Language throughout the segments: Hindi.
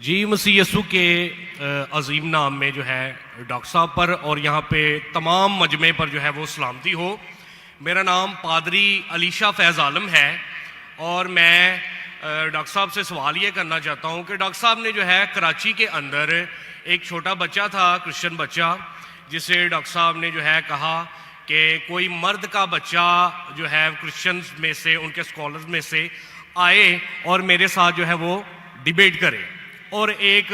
जी मसीह यसू के अजीम नाम में जो है डॉक्टर साहब पर और यहाँ पे तमाम मजमे पर जो है वो सलामती हो। मेरा नाम पादरी अलीशा फैज़ आलम है और मैं डॉक्टर साहब से सवाल ये करना चाहता हूँ कि डॉक्टर साहब ने जो है कराची के अंदर एक छोटा बच्चा था, क्रिश्चियन बच्चा, जिसे डॉक्टर साहब ने जो है कहा कि कोई मर्द का बच्चा जो है क्रिश्चियंस में से, उनके स्कॉलर्स में से आए और मेरे साथ जो है वो डिबेट करे। और एक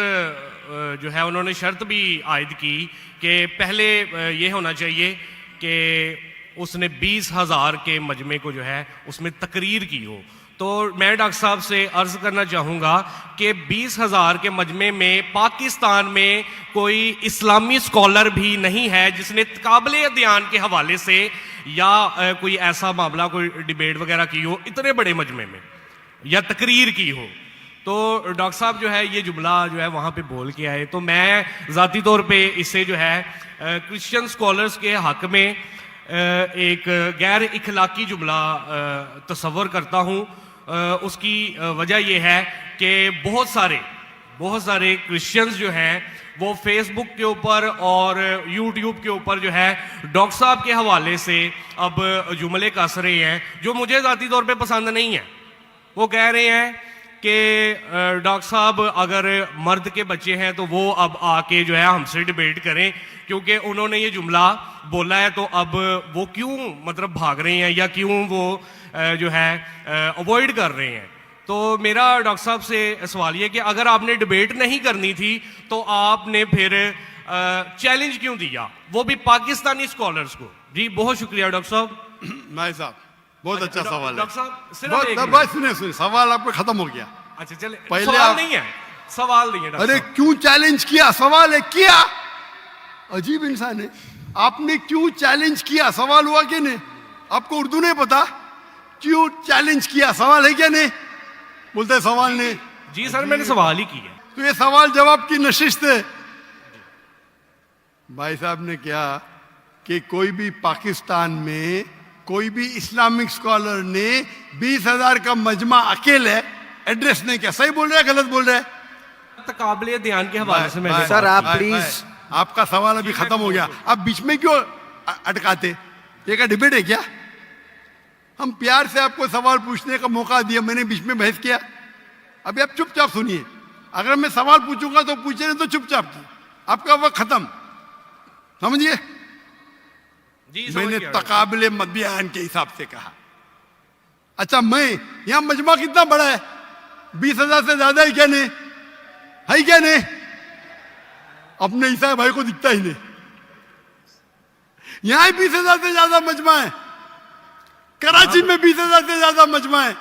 जो है उन्होंने शर्त भी आयद की कि पहले ये होना चाहिए कि उसने 20,000 के मजमे को जो है उसमें तकरीर की हो। तो मैं डॉक्टर साहब से अर्ज़ करना चाहूँगा कि 20,000 के मजमे में पाकिस्तान में कोई इस्लामी स्कॉलर भी नहीं है जिसने काबिल अध्ययन के हवाले से या कोई ऐसा मामला, कोई डिबेट वगैरह की हो इतने बड़े मजमे में या तकरीर की हो। तो डॉक्टर साहब जो है ये जुमला जो है वहाँ पे बोल के आए, तो मैं ज़ाती तौर पे इसे जो है क्रिश्चियन स्कॉलर्स के हक़ में एक गैर इखलाकी जुमला तस्वर करता हूँ। उसकी वजह यह है कि बहुत सारे क्रिश्चियंस जो हैं वो फेसबुक के ऊपर और यूट्यूब के ऊपर जो है डॉक्टर साहब के हवाले से अब जुमले कस रहे हैं जो मुझे ज़ाती तौर पे पसंद नहीं है। वो कह रहे हैं कि डॉक्टर साहब अगर मर्द के बच्चे हैं तो वो अब आके जो है हमसे डिबेट करें, क्योंकि उन्होंने ये जुमला बोला है तो अब वो क्यों मतलब भाग रहे हैं या क्यों वो जो है अवॉइड कर रहे हैं। तो मेरा डॉक्टर साहब से सवाल ये कि अगर आपने डिबेट नहीं करनी थी तो आपने फिर चैलेंज क्यों दिया, वो भी पाकिस्तानी स्कॉलर्स को। जी बहुत शुक्रिया डॉक्टर साहब। भाई साहब बहुत अच्छा सवाल है। डॉक्टर साहब सुनिए सवाल आपका खत्म हो गया। अच्छा चले, पहले सवाल नहीं है, सवाल नहीं है। अरे क्यों चैलेंज किया, सवाल है किया। अजीब इंसान है, आपने क्यों चैलेंज किया, सवाल हुआ कि नहीं। आपको उर्दू नहीं पता, क्यों चैलेंज किया, सवाल है क्या नहीं। बोलते हैं सवाल नहीं। जी सर मैंने सवाल ही किया। तो ये सवाल जवाब की नशिस्त है। भाई साहब ने क्या कि कोई भी पाकिस्तान में कोई भी इस्लामिक स्कॉलर ने 20,000 का मजमा अकेले एड्रेस नहीं किया। सही बोल रहे हैं गलत बोल रहे हैं? काबिल ध्यान के हवाले से मैंने सर आप प्लीज, आपका सवाल अभी खत्म हो गया, आप बीच में क्यों अटकाते। ये क्या डिबेट है क्या? हम प्यार से आपको सवाल पूछने का मौका दिया, मैंने बीच में बहस किया। अभी आप चुपचाप सुनिए, अगर मैं सवाल पूछूंगा तो पूछे नहीं तो चुपचाप की, आपका वक्त खत्म, समझिए। मैंने तकाबिले बयान के हिसाब से कहा। अच्छा मैं यहां मजमा कितना बड़ा है, 20,000 से ज्यादा है क्या नहीं, है क्या नहीं। अपने ईसाई भाई को दिखता ही नहीं, यहां 20,000 से ज्यादा मजमा है, कराची में 20,000 से ज्यादा मजमा है।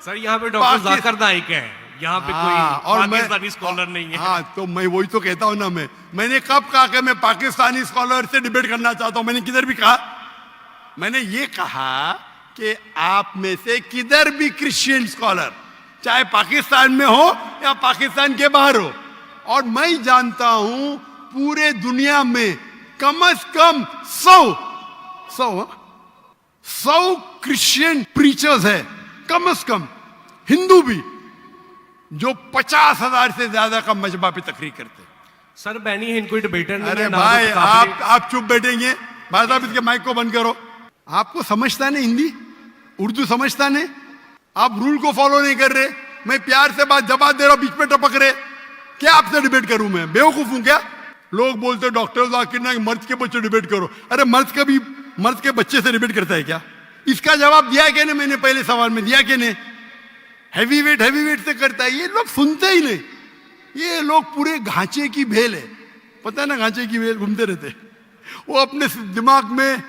सर यहाँ पे डॉक्टर जाकिर नाइक है, यहाँ पे कोई पाकिस्तानी स्कॉलर नहीं है। हाँ तो मैं वही तो कहता हूं ना, मैंने कब कहा कि मैं पाकिस्तानी स्कॉलर से डिबेट करना चाहता हूं। मैंने किधर भी कहा, मैंने ये कहा कि आप में से किधर भी क्रिश्चियन स्कॉलर चाहे पाकिस्तान में हो या पाकिस्तान के बाहर हो, और मैं जानता हूं पूरे दुनिया में कम से कम 100 क्रिश्चियन प्रीचर्स है, कम से कम हिंदू भी, जो 50,000 से ज्यादा का मजमा पे तकरीर करते। सर बैनी हिंद कोई डिबेटर नहीं। अरे भाई आप चुप बैठेंगे, भाई साहब इसके माइक को बंद करो। आपको समझता नहीं हिंदी, उर्दू समझता नहीं, आप रूल को फॉलो नहीं कर रहे। मैं प्यार से बात जवाब दे रहा हूं, बीच में टपक रहे। क्या आपसे डिबेट करूं मैं, बेवकूफ हूं क्या? लोग बोलते डॉक्टर जाकिर नाइक मर्द के बच्चे डिबेट करो। अरे मर्द के बच्चे से डिबेट करता है क्या? इसका जवाब दिया क्या नहीं मैंने, पहले सवाल में दिया क्या नहीं। हैवी वेट से करता है, ये लोग सुनते ही नहीं। ये लोग पूरे घांचे की भेल है, पता है ना, घांचे की भेल घूमते रहते। वो अपने दिमाग में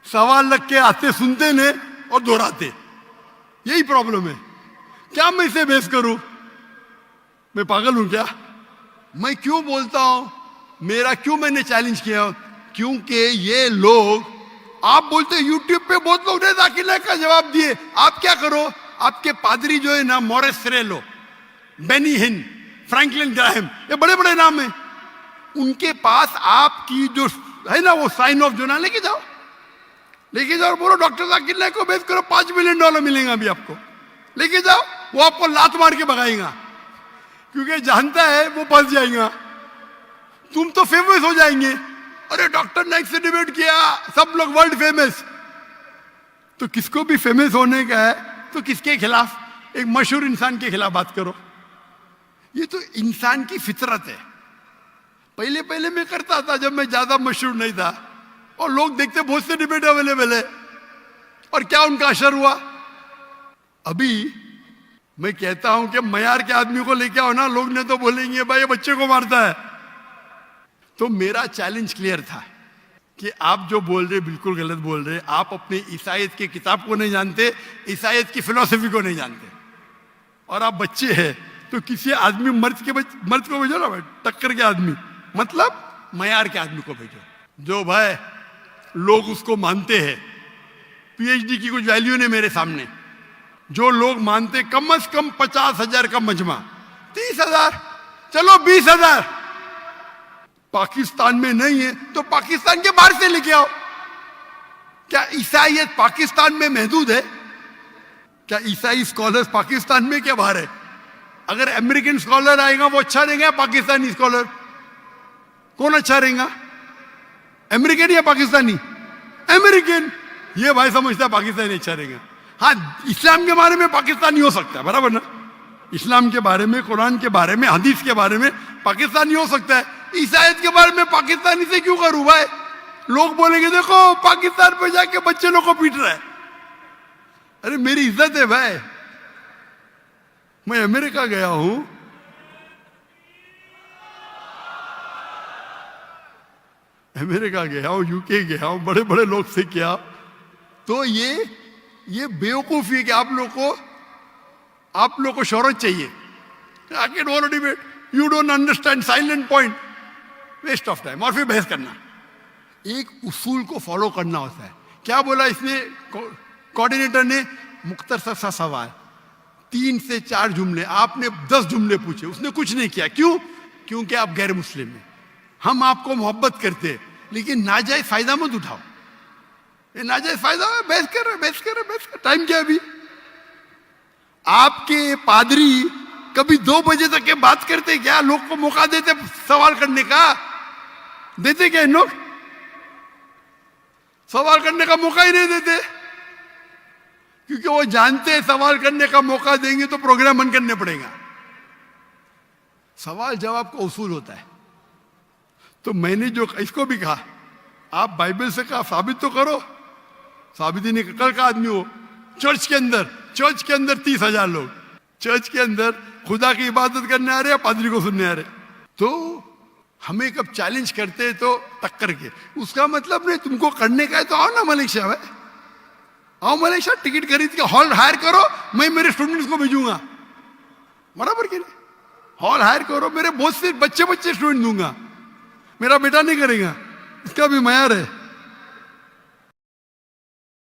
सवाल रख के आते, सुनते नहीं और दोहराते, यही प्रॉब्लम है। क्या मैं इसे बहस करूं, मैं पागल हूं क्या? मैं क्यों बोलता हूं, मेरा क्यों मैंने चैलेंज किया, क्योंकि ये लोग, आप बोलते यूट्यूब पे बहुत लोग ने जाकिर नाइक का जवाब दिए। आप क्या करो, आपके पादरी जो है ना, मॉरिस सिरेलो, बेनी हिन, फ्रैंकलिन ग्राहम, ये बड़े बड़े नाम हैं, उनके पास आपकी जो है ना वो साइन ऑफ जो ना लेके जाओ और बोलो डॉक्टर जाकिर नाइक को बेच करो, $5 मिलियन मिलेगा अभी आपको, लेके जाओ। वो आपको लात मार के भगाएगा क्योंकि जानता है वो फंस जाएगा। तुम तो फेमस हो जाएंगे, अरे डॉक्टर नाइक से डिबेट किया, सब लोग वर्ल्ड फेमस। तो किसको भी फेमस होने का है तो किसके खिलाफ? एक मशहूर इंसान के खिलाफ बात करो। ये तो इंसान की फितरत है। पहले पहले मैं करता था जब मैं ज्यादा मशहूर नहीं था, और लोग देखते बहुत से डिबेट अवेलेबल है, और क्या उनका असर हुआ। अभी मैं कहता हूं कि मयार के आदमी को लेके आओ ना, लोग ने तो बोलेंगे भाई ये बच्चे को मारता है। तो मेरा चैलेंज क्लियर था कि आप जो बोल रहे बिल्कुल गलत बोल रहे। आप अपने ईसाईयत की किताब को नहीं जानते, ईसाईयत की फिलॉसफी को नहीं जानते, और आप बच्चे हैं। तो किसी आदमी मर्द को भेजो ना भाई, टक्कर के आदमी, मतलब मयार के आदमी को भेजो, जो भाई लोग उसको मानते हैं। पीएचडी की कुछ वैल्यू नहीं मेरे सामने। जो लोग मानते कम से कम 50,000 का मजमा, 30,000, चलो 20,000। पाकिस्तान में नहीं है तो पाकिस्तान के बाहर से लेके आओ। क्या ईसाईयत पाकिस्तान में महदूद है? क्या ईसाई स्कॉलर्स पाकिस्तान में क्या बाहर है? अगर अमेरिकन स्कॉलर आएगा वो अच्छा रहेगा, पाकिस्तानी स्कॉलर कौन अच्छा रहेगा? अमेरिकन या पाकिस्तानी? अमेरिकन। ये भाई समझता है पाकिस्तानी अच्छा रहेगा। हाँ, इस्लाम के बारे में पाकिस्तानी हो सकता है, बराबर ना? इस्लाम के बारे में, कुरान के बारे में, हदीस के बारे में पाकिस्तानी हो सकता है। ईसाईयत के बारे में पाकिस्तानी से क्यों करूं भाई? लोग बोलेंगे देखो पाकिस्तान पे जाके बच्चे लोग को पीट रहा है। अरे मेरी इज्जत है भाई। मैं अमेरिका गया हूं, यूके गया हूं, बड़े बड़े लोग से किया। तो ये बेवकूफी है कि आप लोग को शोहरत चाहिए। आके don't debate, you don't understand, silent point, waste of time. और फिर बहस करना। एक उसूल को फॉलो करना होता है। क्या बोला इसने कोऑर्डिनेटर ने? मुख्तसर सा सवाल, 3 से 4 जुमले। आपने 10 जुमले पूछे, उसने कुछ नहीं किया। क्यों? क्योंकि आप गैर मुस्लिम हैं। हम आपको मोहब्बत करते हैं, लेकिन नाजायज फायदा मत उठाओ। ये नाजायज फायदा है, बहस कर। टाइम क्या अभी? आपके पादरी कभी 2 बजे तक के बात करते क्या? लोग को मौका देते सवाल करने का? देते क्या इन लोग? सवाल करने का मौका ही नहीं देते, क्योंकि वो जानते हैं सवाल करने का मौका देंगे तो प्रोग्राम बंद करने पड़ेगा। सवाल जवाब का उसूल होता है। तो मैंने जो इसको भी कहा, आप बाइबल से कहा साबित तो करो। साबित ही नहीं, कल का आदमी हो। चर्च के अंदर 30,000 लोग, चर्च के अंदर खुदा की इबादत करने आ रहे हैं, पादरी को सुनने आ रहे। तो हमें कब चैलेंज करते हैं तो टक्कर के, उसका मतलब नहीं तुमको करने का है तो आओ ना मलेशिया में, आओ मलेशिया, टिकट खरीद के हॉल हायर करो, मैं मेरे स्टूडेंट्स को भेजूंगा, बराबर के नहीं? हॉल हायर करो, मेरे बहुत से बच्चे स्टूडेंट दूंगा, मेरा बेटा नहीं करेगा, इसका भी मयार है।